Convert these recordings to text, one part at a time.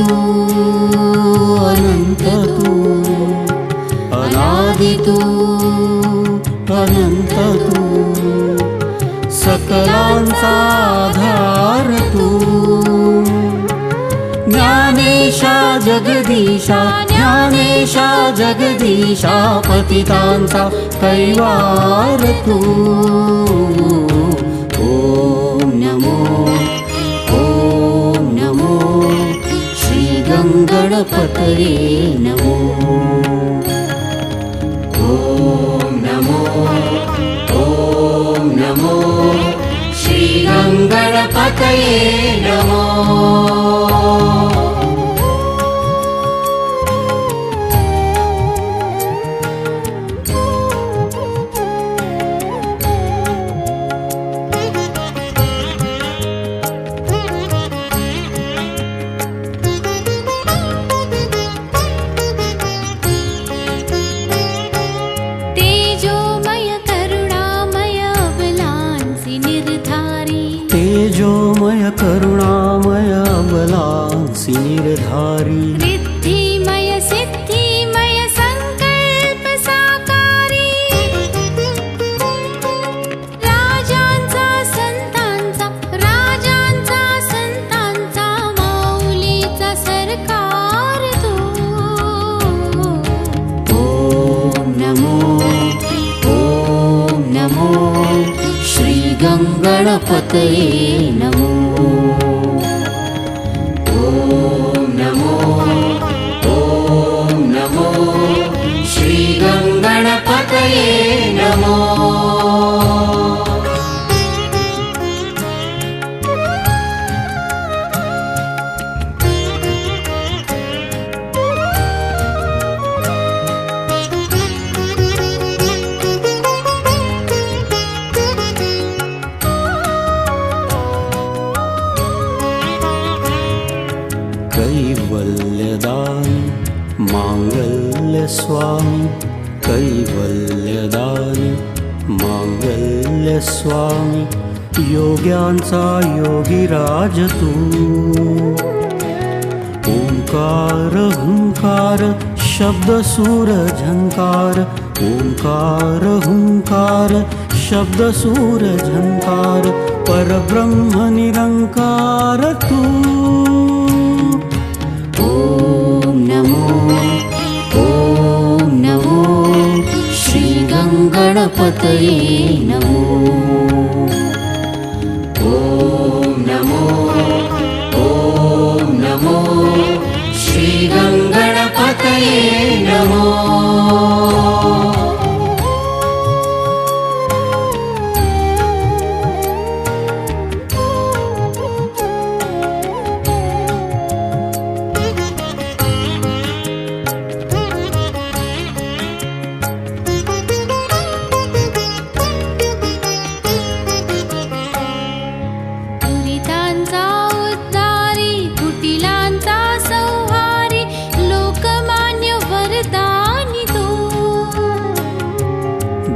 तू अनंत तू अनादि तू अनंत तू सकलांचा आधार तू ज्ञानेशा जगदीशा ज्ञानेशा जगदीशा पतितांचा कैवार तू ओम नमो श्री गंगणपतये नमो ओम नमो श्री गंगणपतये नमो तेजोमय करुणामय अबलांसी निर्धारी रिद्धिमय सिद्धिमय संकल्प साकारी राजांचा संतांचा माऊलीचा सरकार तू ओम नमो श्री गंगणपतये नमो ओम नमो श्री गंगणपतये नमो कैवल्यदानी मांगल्य स्वामी कैवल्यदानी मांगल्य स्वामी योग्यांचा योगीराज तू ओंकार हुंकार शब्द सूर झंकार ओंकार हुंकार शब्द सूर झंकार परब्रह्म निरंकार तू ओम नमो श्री गंगणपतये नमो ओम नमो श्री गंगणपतये नमो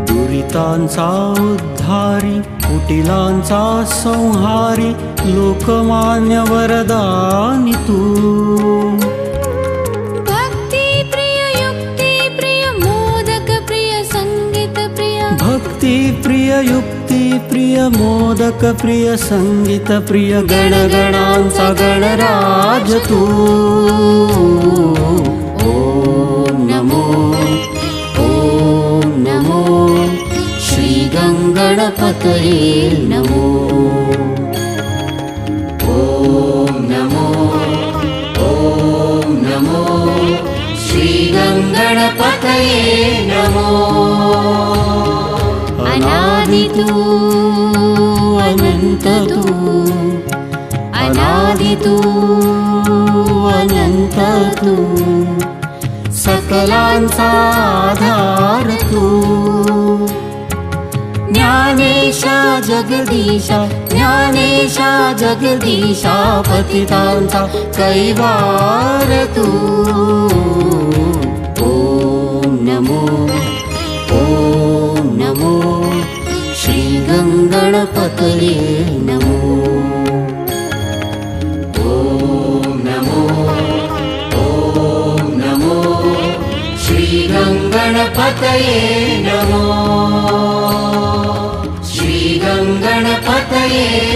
दुरितांचा उद्धारी कुटिलांचा संहारी लोकमान्य वरदानी तू भक्ती प्रिय युक्ती प्रिय मोदक प्रिय संगीत प्रिय भक्ती प्रिय युक्ती प्रिय मोदक प्रिय संगीत प्रिय गणगणांचा गणराज तू ओम नमो श्री गंगणपतये नमो ओम नमो श्री गंगणपतये नमो अनादि तू अनंत तू अनादि तू अनंत तू सकलांचा आधार तू ज्ञानेशा जगदीशा पतितांचा कैवार तू ओम नमो श्री गंगणपतये नमो ओम नमो नमो श्री गणपतये